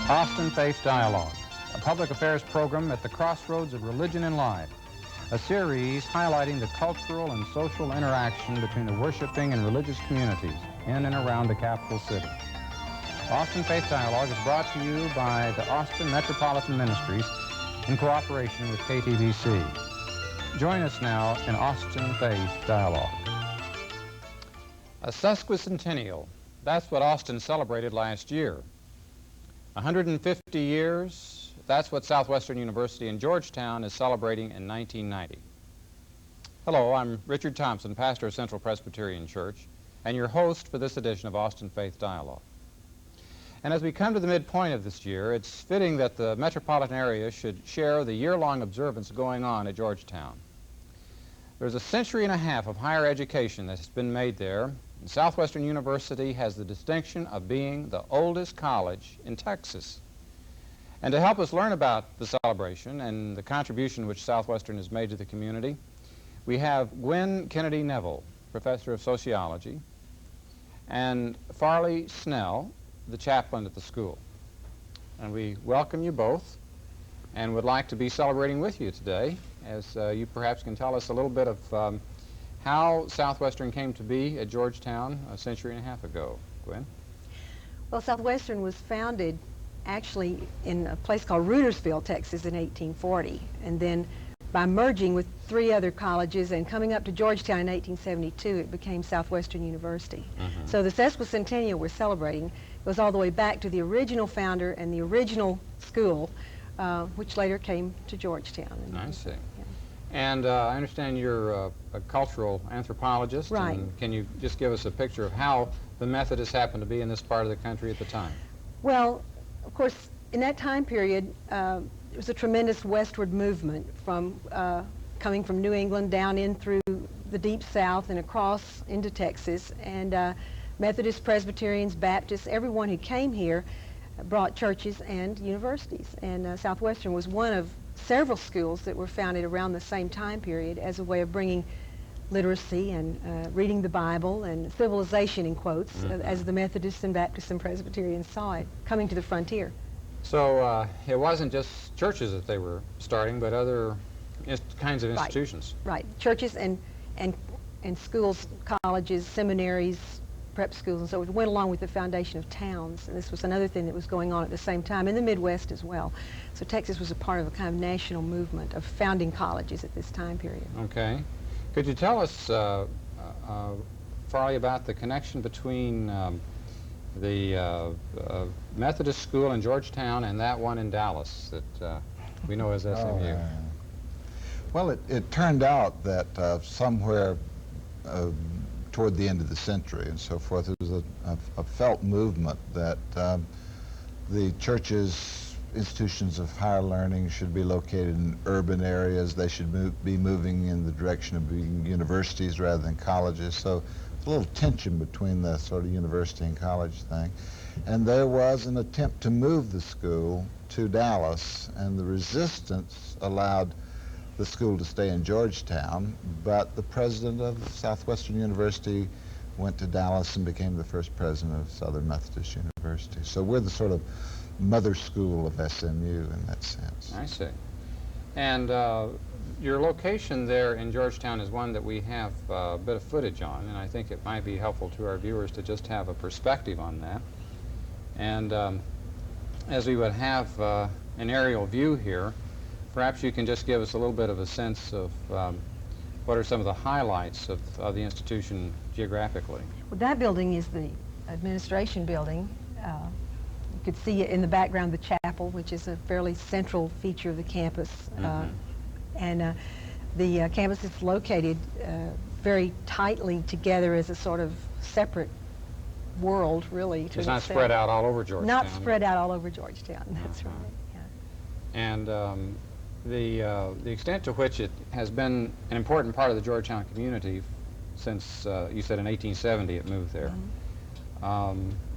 Austin Faith Dialogue, a public affairs program at the crossroads of religion and life, a series highlighting the cultural and social interaction between the worshiping and religious communities in and around the capital city. Austin Faith Dialogue is brought to you by the Austin Metropolitan Ministries in cooperation with KTVC. Join us now in Austin Faith Dialogue. A sesquicentennial. That's what Austin celebrated last year. 150 years, that's what Southwestern University in Georgetown is celebrating in 1990. Hello, I'm Richard Thompson, pastor of Central Presbyterian Church, and your host for this edition of Austin Faith Dialogue. And as we come to the midpoint of this year, it's fitting that the metropolitan area should share the year-long observance going on at Georgetown. There's a century and a half of higher education that has been made there. And Southwestern University has the distinction of being the oldest college in Texas. And to help us learn about the celebration and the contribution which Southwestern has made to the community, we have Gwen Kennedy Neville, professor of sociology, and Farley Snell, the chaplain at the school. And we welcome you both and would like to be celebrating with you today, as you perhaps can tell us a little bit of how Southwestern came to be at Georgetown a century and a half ago. Gwen? Well, Southwestern was founded actually in a place called Rudersville, Texas in 1840, and then by merging with three other colleges and coming up to Georgetown in 1872, it became Southwestern University. So the sesquicentennial we're celebrating goes all the way back to the original founder and the original school, which later came to Georgetown. I see. And I understand you're a cultural anthropologist. Right. And can you just give us a picture of how the Methodists happened to be in this part of the country at the time? Well, of course, in that time period, there was a tremendous westward movement from coming from New England down in through the deep south and across into Texas. And Methodists, Presbyterians, Baptists, everyone who came here brought churches and universities. And Southwestern was one of several schools that were founded around the same time period as a way of bringing literacy and reading the Bible and civilization, in quotes, as the Methodists and Baptists and Presbyterians saw it, coming to the frontier. So it wasn't just churches that they were starting, but other kinds of institutions. Right. Churches and schools, colleges, seminaries, prep schools, and so it went along with the foundation of towns. And this was another thing that was going on at the same time in the Midwest as well. So Texas was a part of a kind of national movement of founding colleges at this time period. Okay. Could you tell us, Farley, about the connection between the Methodist school in Georgetown and that one in Dallas that we know as SMU? Well, it turned out that somewhere toward the end of the century and so forth, it was a felt movement that the churches, institutions of higher learning should be located in urban areas. They should be moving in the direction of being universities rather than colleges. So there's a little tension between the sort of university and college thing. And there was an attempt to move the school to Dallas, and the resistance allowed the school to stay in Georgetown, but the president of Southwestern University went to Dallas and became the first president of Southern Methodist University. So we're the sort of mother school of SMU in that sense. I see. And your location there in Georgetown is one that we have a bit of footage on, and I think it might be helpful to our viewers to just have a perspective on that. And as we would have an aerial view here, perhaps you can just give us a little bit of a sense of what are some of the highlights of the institution geographically. Well, that building is the administration building. You could see in the background the chapel, which is a fairly central feature of the campus. And the campus is located very tightly together as a sort of separate world, really. It's not spread out all over Georgetown. Not spread out all over Georgetown, that's right. Yeah. And the extent to which it has been an important part of the Georgetown community since, you said in 1870 it moved there,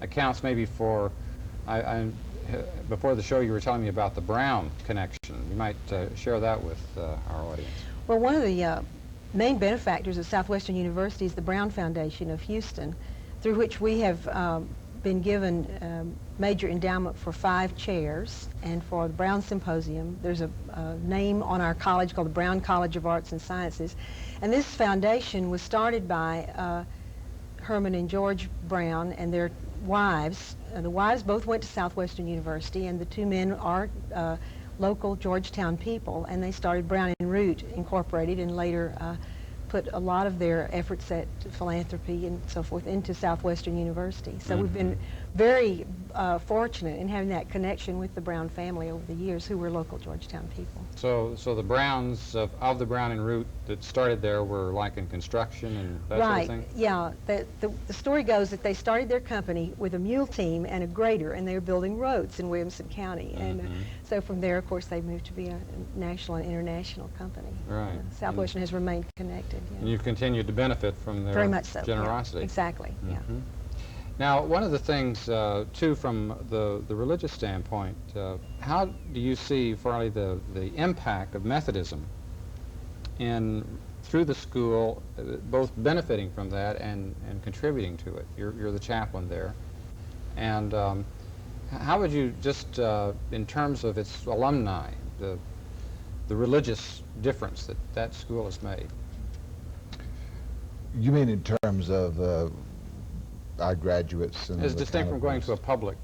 accounts maybe for, before the show you were telling me about the Brown connection. You might share that with our audience. Well, one of the main benefactors of Southwestern University is the Brown Foundation of Houston, through which we have been given major endowment for 5 chairs, and for the Brown Symposium, there's a name on our college called the Brown College of Arts and Sciences. And this foundation was started by Herman and George Brown and their wives. The wives both went to Southwestern University, and the 2 men are local Georgetown people, and they started Brown and Root Incorporated, and later put a lot of their efforts at philanthropy and so forth into Southwestern University. So we've been very fortunate in having that connection with the Brown family over the years, who were local Georgetown people. So the Browns of the Brown and Root that started there were like in construction and that sort of thing? Right, yeah. The story goes that they started their company with a mule team and a grader, and they were building roads in Williamson County. And so from there, of course, they moved to be a national and international company. Right. Southwestern has remained connected. Yeah. And you've continued to benefit from their Very much so, generosity. yeah. Exactly, yeah. Now, one of the things, too, from the religious standpoint, how do you see, Farley, the impact of Methodism through the school, both benefiting from that and contributing to it? You're the chaplain there. And how would you just, in terms of its alumni, the religious difference that school has made? You mean in terms of our graduates? And As distinct from going to a public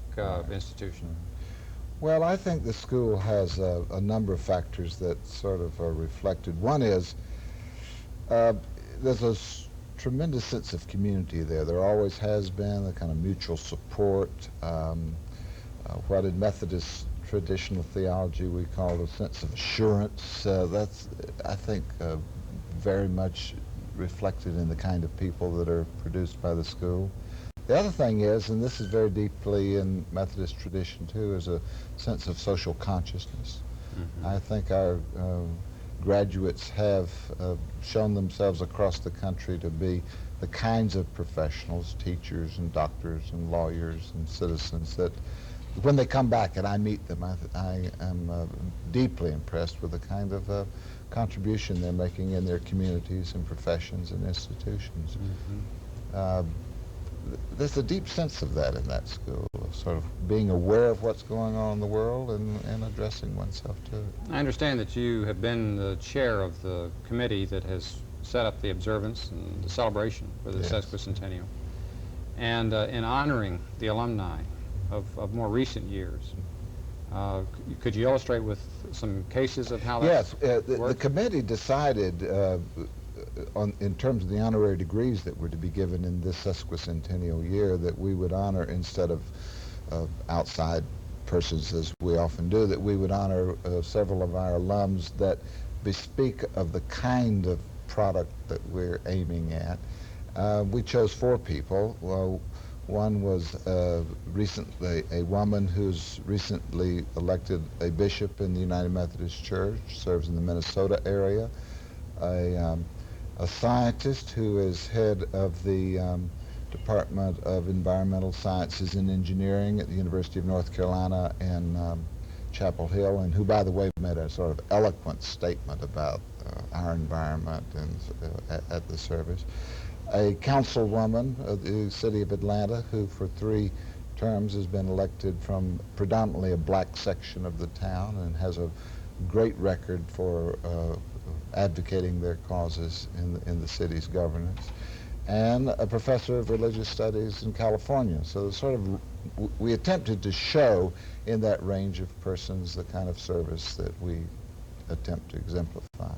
institution. Well, I think the school has a number of factors that sort of are reflected. One is there's a tremendous sense of community there. There always has been a kind of mutual support. What in Methodist traditional theology we call a sense of assurance. That's, I think, very much reflected in the kind of people that are produced by the school. The other thing is, and this is very deeply in Methodist tradition too, is a sense of social consciousness. I think our graduates have shown themselves across the country to be the kinds of professionals, teachers and doctors and lawyers and citizens, that when they come back and I meet them, I am deeply impressed with the kind of contribution they're making in their communities and professions and institutions. There's a deep sense of that in that school, of sort of being aware of what's going on in the world and addressing oneself to it. I understand that you have been the chair of the committee that has set up the observance and the celebration for the sesquicentennial. And in honoring the alumni of more recent years, could you illustrate with some cases of how that's the committee decided in terms of the honorary degrees that were to be given in this sesquicentennial year, that we would honor, instead of outside persons as we often do, that we would honor several of our alums that bespeak of the kind of product that we're aiming at. We chose 4 people. Well, one was recently a woman who's recently elected a bishop in the United Methodist Church, serves in the Minnesota area, a scientist who is head of the Department of Environmental Sciences and Engineering at the University of North Carolina in Chapel Hill, and who, by the way, made a sort of eloquent statement about our environment and at the service. A councilwoman of the city of Atlanta who for 3 terms has been elected from predominantly a black section of the town and has a great record for advocating their causes in the city's governance, and a professor of religious studies in California. So sort of we attempted to show in that range of persons the kind of service that we attempt to exemplify.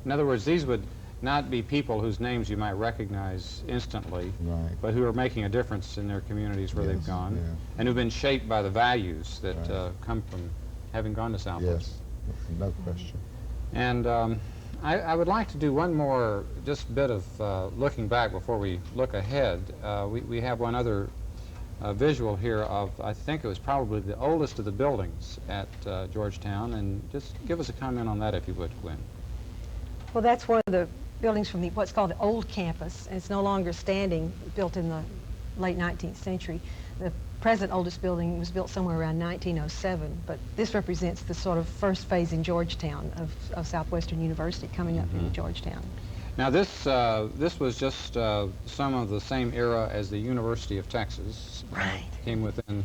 In other words, these would not be people whose names you might recognize instantly, but who are making a difference in their communities where they've gone, and who've been shaped by the values that come from having gone to Southwestern. Yes, no question. And I would like to do one more just bit of looking back before we look ahead. We have one other visual here of, I think it was probably the oldest of the buildings at Georgetown, and just give us a comment on that if you would, Gwen. Well, that's one of the buildings from what's called the old campus, and it's no longer standing, built in the late 19th century. The present oldest building was built somewhere around 1907, but this represents the sort of first phase in Georgetown of Southwestern University coming up in Georgetown. Now this was just some of the same era as the University of Texas. Right. Came within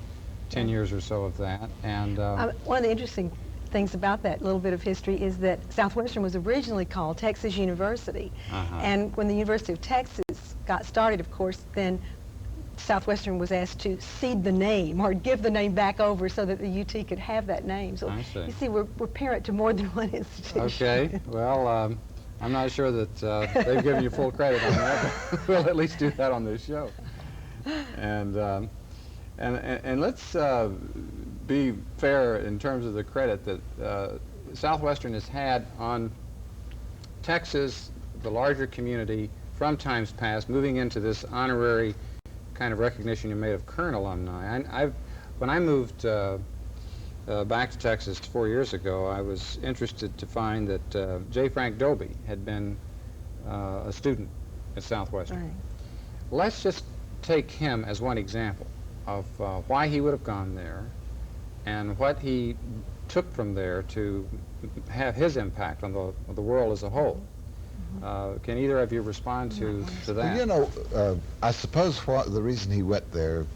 10 years or so of that, and One of the interesting things about that little bit of history is that Southwestern was originally called Texas University. And when the University of Texas got started, of course, then Southwestern was asked to cede the name or give the name back over so that the UT could have that name. So I see. you see, we're parent to more than one institution. Okay, well, I'm not sure that they've given you full credit on that, but we'll at least do that on this show. And let's be fair in terms of the credit that Southwestern has had on Texas, the larger community, from times past, moving into this honorary kind of recognition you made of current alumni. When I moved back to Texas 4 years ago, I was interested to find that J. Frank Dobie had been a student at Southwestern. Right. Let's just take him as one example of why he would have gone there and what he took from there to have his impact on the world as a whole. Can either of you respond to that? Well, you know, I suppose the reason he went there,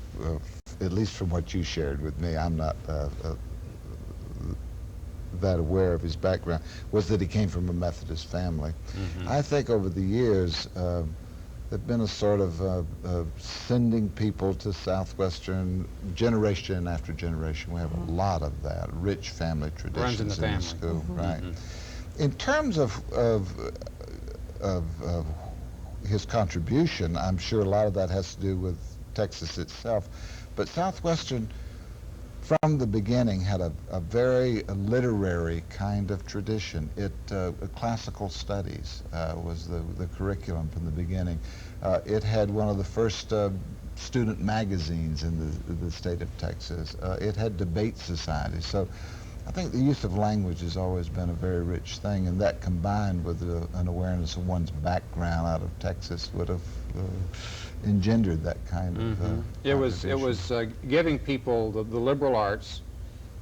at least from what you shared with me, I'm not that aware of his background, was that he came from a Methodist family. I think over the years, there've been a sort of sending people to Southwestern generation after generation. We have a lot of that, rich family traditions in the school, right? In terms of his contribution, I'm sure a lot of that has to do with Texas itself, but Southwestern from the beginning had a very literary kind of tradition. Classical studies was the curriculum from the beginning. It had one of the first student magazines in the state of Texas. It had debate societies. So I think the use of language has always been a very rich thing, and that combined with an awareness of one's background out of Texas would have engendered that kind of It was giving people the liberal arts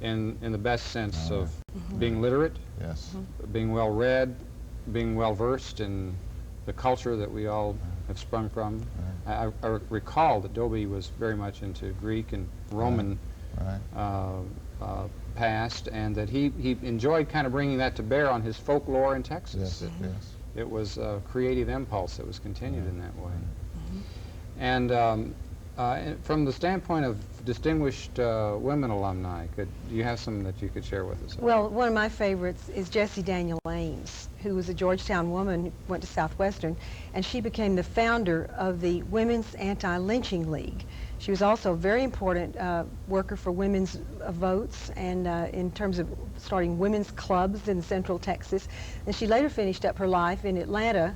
in the best sense of being literate, yes, being well read, being well versed in the culture that we all have sprung from. I recall that Dobie was very much into Greek and Roman past, and that he enjoyed kind of bringing that to bear on his folklore in Texas. Yes, yes. It was a creative impulse that was continued in that way. And from the standpoint of distinguished women alumni, do you have some that you could share with us? Well, one of my favorites is Jessie Daniel Ames, who was a Georgetown woman who went to Southwestern, and she became the founder of the Women's Anti-Lynching League. She was also a very important worker for women's votes and in terms of starting women's clubs in Central Texas. And she later finished up her life in Atlanta,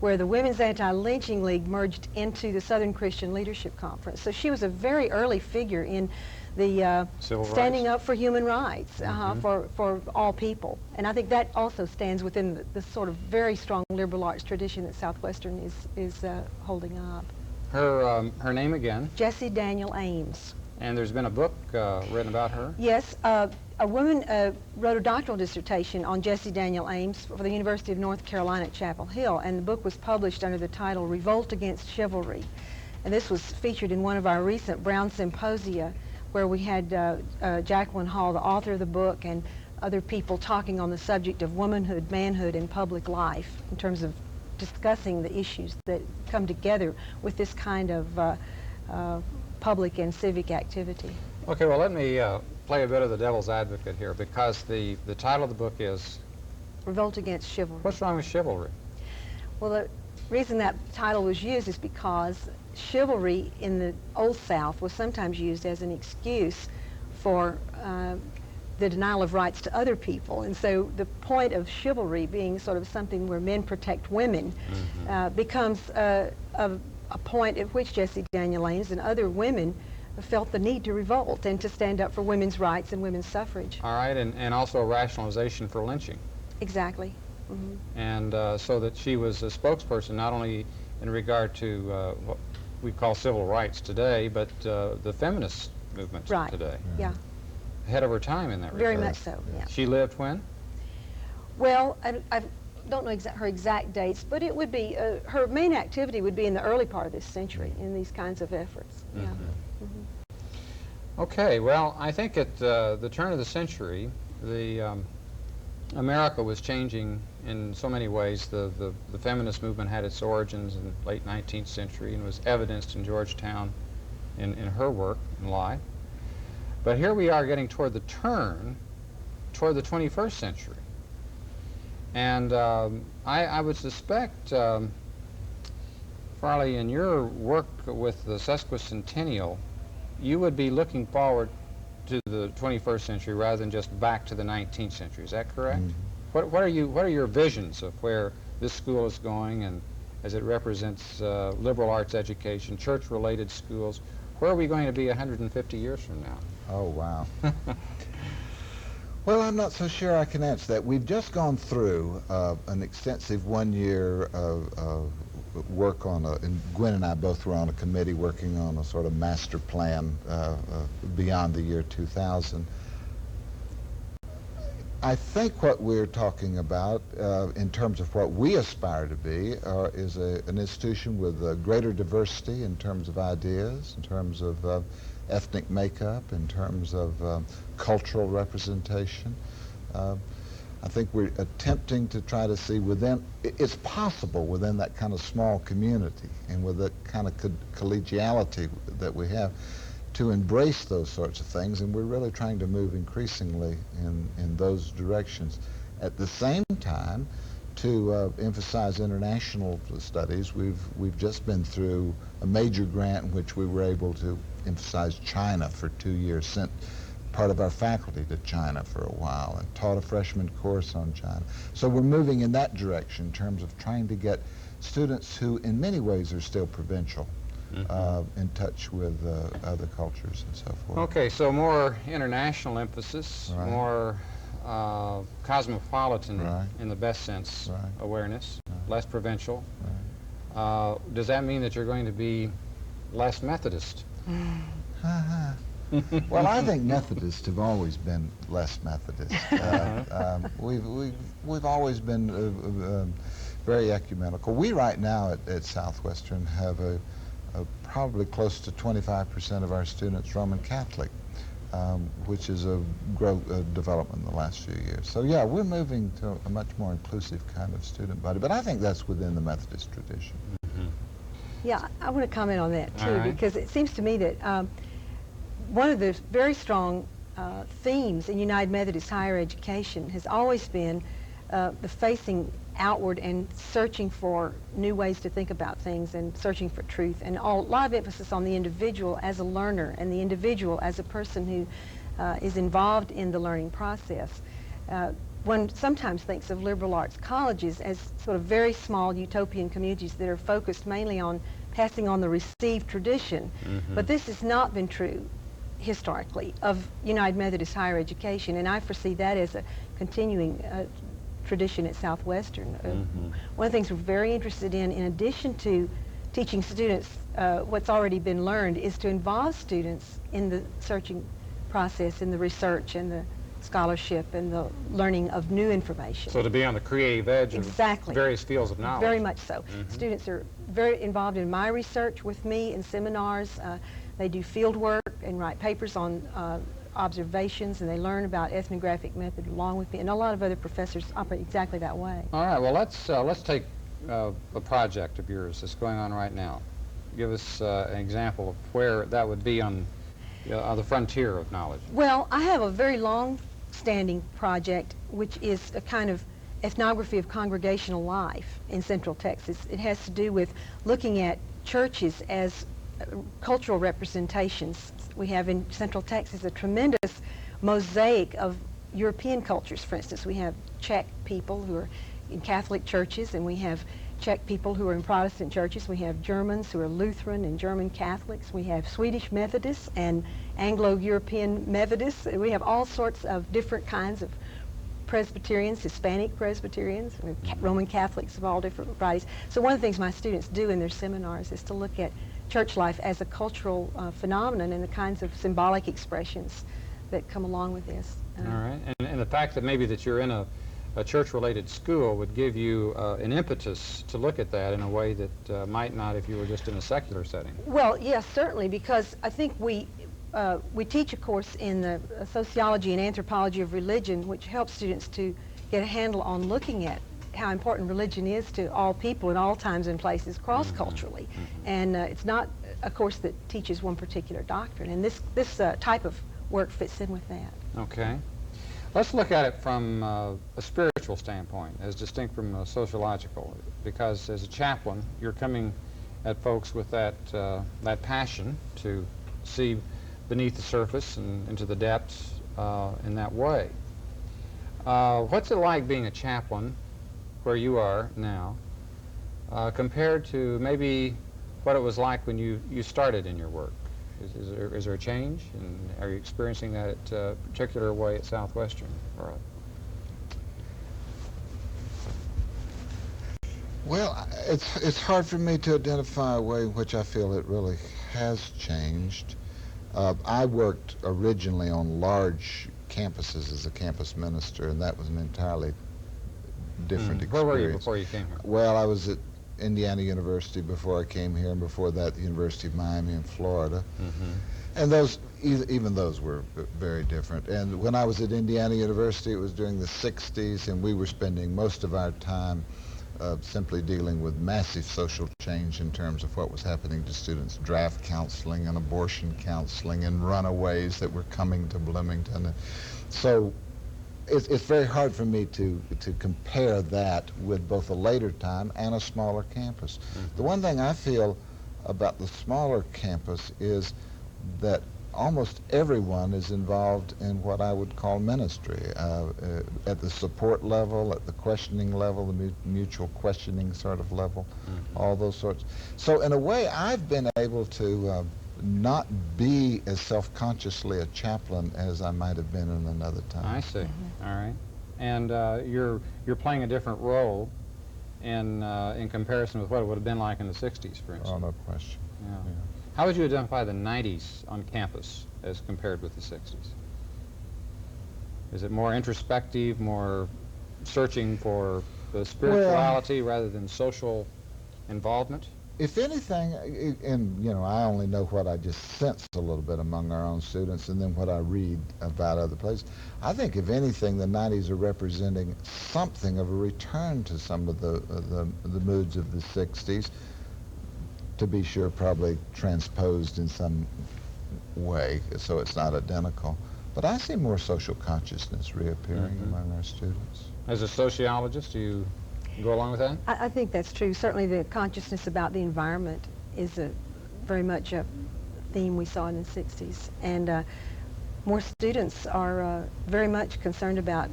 where the Women's Anti-Lynching League merged into the Southern Christian Leadership Conference. So she was a very early figure in the standing up for human rights for all people. And I think that also stands within the sort of very strong liberal arts tradition that Southwestern is holding up. Her name again? Jessie Daniel Ames. And there's been a book written about her? Yes. A woman wrote a doctoral dissertation on Jessie Daniel Ames for the University of North Carolina at Chapel Hill, and the book was published under the title Revolt Against Chivalry. And this was featured in one of our recent Brown Symposia, where we had Jacqueline Hall, the author of the book, and other people talking on the subject of womanhood, manhood, and public life in terms of discussing the issues that come together with this kind of public and civic activity. Okay, well, let me play a bit of the devil's advocate here, because the title of the book is Revolt Against Chivalry. What's wrong with chivalry? Well, the reason that title was used is because chivalry in the Old South was sometimes used as an excuse for the denial of rights to other people. And so the point of chivalry being sort of something where men protect women becomes a point at which Jessie Daniel Ames and other women felt the need to revolt and to stand up for women's rights and women's suffrage. All right, and also a rationalization for lynching. Exactly. And so that she was a spokesperson not only in regard to what we call civil rights today, but the feminist movements today. Yeah. Ahead of her time in that regard. Very much so, yeah. She lived when? Well, don't know her exact dates, but it would be, her main activity would be in the early part of this century in these kinds of efforts. Yeah. Okay, well, I think at the turn of the century, America was changing in so many ways. The feminist movement had its origins in the late 19th century and was evidenced in Georgetown in her work and life. But here we are getting toward the turn toward the 21st century. And I would suspect, Farley, in your work with the sesquicentennial, you would be looking forward to the 21st century rather than just back to the 19th century. Is that correct? What are your visions of where this school is going, and as it represents liberal arts education, church-related schools? Where are we going to be 150 years from now? Oh, wow. Well, I'm not so sure I can answer that. We've just gone through an extensive one-year work on and Gwen and I both were on a committee working on a sort of master plan beyond the year 2000. I think what we're talking about in terms of what we aspire to be is an institution with greater diversity in terms of ideas, in terms of ethnic makeup, in terms of cultural representation. I think we're attempting to try to see it's possible within that kind of small community and with that kind of collegiality that we have to embrace those sorts of things, and we're really trying to move increasingly in those directions. At the same time, to emphasize international studies, we've just been through a major grant in which we were able to emphasize China for 2 years, sent part of our faculty to China for a while and taught a freshman course on China. So we're moving in that direction in terms of trying to get students who in many ways are still provincial in touch with other cultures and so forth. Okay, so more international emphasis, Right. more cosmopolitan Right. in the best sense Right. awareness, Right. less provincial. Right. Does that mean that you're going to be less Methodist? Well, I think Methodists have always been less Methodist. We've always been very ecumenical. We right now at Southwestern have probably close to 25% of our students Roman Catholic, which is a development in the last few years. So yeah, we're moving to a much more inclusive kind of student body, but I think that's within the Methodist tradition. Yeah, I want to comment on that too, All right. because it seems to me that one of the very strong themes in United Methodist higher education has always been the facing outward and searching for new ways to think about things and searching for truth, and a lot of emphasis on the individual as a learner and the individual as a person who is involved in the learning process. One sometimes thinks of liberal arts colleges as sort of very small utopian communities that are focused mainly on passing on the received tradition, but this has not been true historically of United Methodist higher education, and I foresee that as a continuing tradition at Southwestern. One of the things we're very interested in addition to teaching students what's already been learned, is to involve students in the searching process, in the research and the scholarship and the learning of new information. So to be on the creative edge Exactly. of various fields of knowledge. Very much so. Students are very involved in my research with me in seminars. They do field work and write papers on observations, and they learn about ethnographic method along with me, and a lot of other professors operate exactly that way. All right, well, let's take a project of yours that's going on right now. Give us an example of where that would be on the frontier of knowledge. Well, I have a very long-standing project, which is a kind of ethnography of congregational life in Central Texas. It has to do with looking at churches as cultural representations. We have in Central Texas a tremendous mosaic of European cultures. For instance, we have Czech people who are in Catholic churches, and we have Czech people who are in Protestant churches. We have Germans who are Lutheran and German Catholics. We have Swedish Methodists and Anglo-European Methodists. We have all sorts of different kinds of Presbyterians, Hispanic Presbyterians, Roman Catholics of all different varieties. So one of the things my students do in their seminars is to look at church life as a cultural phenomenon and the kinds of symbolic expressions that come along with this. All right, and the fact that maybe that you're in a a church-related school would give you an impetus to look at that in a way that might not if you were just in a secular setting. Well, yes, certainly, because I think we teach a course in the sociology and anthropology of religion, which helps students to get a handle on looking at how important religion is to all people in all times and places, cross-culturally. And it's not a course that teaches one particular doctrine, and this type of work fits in with that. Okay. Let's look at it from a spiritual standpoint, as distinct from a sociological, because as a chaplain, you're coming at folks with that passion to see beneath the surface and into the depths in that way. What's it like being a chaplain where you are now compared to maybe what it was like when you started in your work? Is there a change, and are you experiencing that particular way at Southwestern? Well, it's hard for me to identify a way in which I feel it really has changed. I worked originally on large campuses as a campus minister, and that was an entirely different experience. Where were you before you came here? Well, I was at Indiana University before I came here, and before that, the University of Miami in Florida. And even those were very different. And when I was at Indiana University, it was during the 60s, and we were spending most of our time simply dealing with massive social change in terms of what was happening to students, draft counseling and abortion counseling and runaways that were coming to Bloomington. So it's very hard for me to compare that with both a later time and a smaller campus. The one thing I feel about the smaller campus is that almost everyone is involved in what I would call ministry, at the support level, at the questioning level, the mutual questioning sort of level, all those sorts. So in a way, I've been able to not be as self-consciously a chaplain as I might have been in another time. I see. All right. And you're playing a different role in comparison with what it would have been like in the 60s, for instance. Oh, no question. Yeah. How would you identify the 90s on campus as compared with the 60s? Is it more introspective, more searching for the spirituality rather than social involvement? If anything, and I only know what I just sensed a little bit among our own students and then what I read about other places, I think if anything, the 90s are representing something of a return to some of the moods of the 60s, to be sure probably transposed in some way so it's not identical. But I see more social consciousness reappearing among our students. As a sociologist, do you go along with that? I think that's true. Certainly the consciousness about the environment is very much a theme we saw in the 60s. And more students are very much concerned about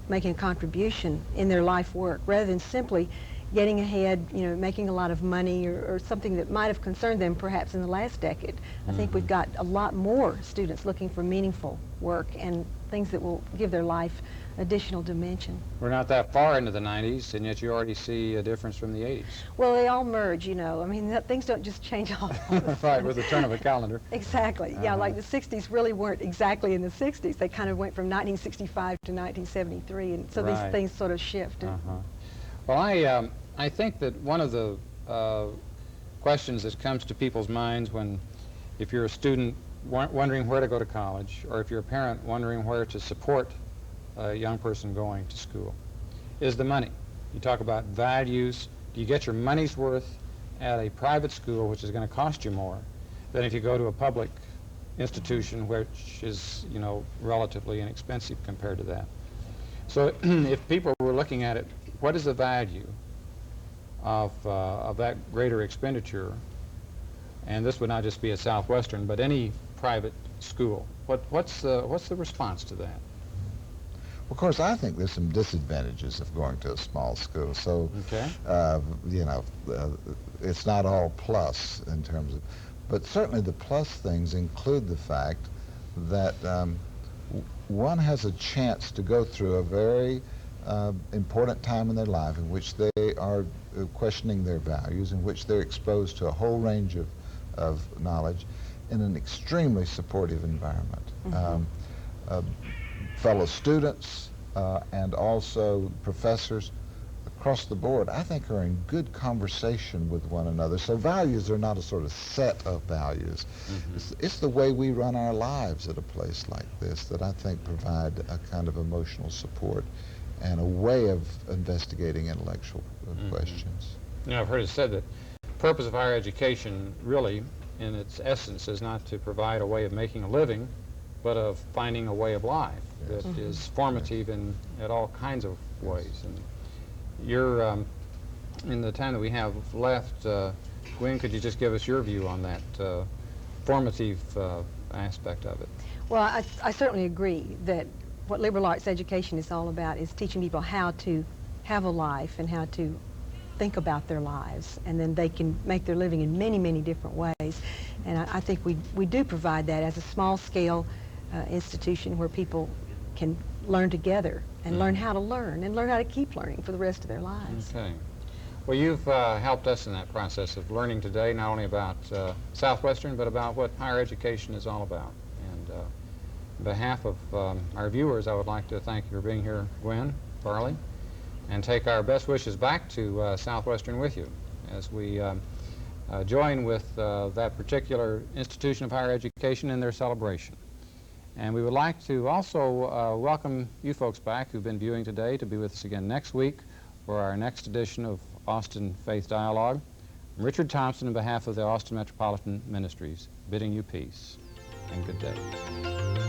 making a contribution in their life work rather than simply getting ahead, making a lot of money or something that might have concerned them perhaps in the last decade. I think we've got a lot more students looking for meaningful work and things that will give their life additional dimension. We're not that far into the 90s, and yet you already see a difference from the 80s. Well, they all merge, I mean, things don't just change all of a sudden. Right, with the turn of a calendar. Exactly. Yeah, like the 60s really weren't exactly in the 60s. They kind of went from 1965 to 1973, and so these things sort of shifted. Well, I think that one of the questions that comes to people's minds if you're a student wondering where to go to college, or if you're a parent wondering where to support a young person going to school, is the money. You talk about values. Do you get your money's worth at a private school, which is going to cost you more than if you go to a public institution, which is, relatively inexpensive compared to that? So if people were looking at it, what is the value of that greater expenditure? And this would not just be a Southwestern, but any private school. What's the response to that? Of course, I think there's some disadvantages of going to a small school. So, it's not all plus in terms of, but certainly the plus things include the fact that one has a chance to go through a very important time in their life in which they are questioning their values, in which they're exposed to a whole range of knowledge in an extremely supportive environment. Fellow students, and also professors across the board, I think, are in good conversation with one another. So values are not a sort of set of values. It's the way we run our lives at a place like this that I think provide a kind of emotional support and a way of investigating intellectual questions. You know, I've heard it said that the purpose of higher education really, in its essence, is not to provide a way of making a living, but of finding a way of life that is formative in all kinds of ways. And you're, in the time that we have left, Gwen, could you just give us your view on that formative aspect of it? Well, I certainly agree that what liberal arts education is all about is teaching people how to have a life and how to think about their lives, and then they can make their living in many, many different ways. And I think we do provide that as a small-scale institution where people can learn together and learn how to learn and learn how to keep learning for the rest of their lives. Okay. Well, you've helped us in that process of learning today, not only about Southwestern, but about what higher education is all about. And on behalf of our viewers, I would like to thank you for being here, Gwen, Farley, and take our best wishes back to Southwestern with you as we join with that particular institution of higher education in their celebration. And we would like to also welcome you folks back who've been viewing today to be with us again next week for our next edition of Austin Faith Dialogue. I'm Richard Thompson on behalf of the Austin Metropolitan Ministries, bidding you peace and good day.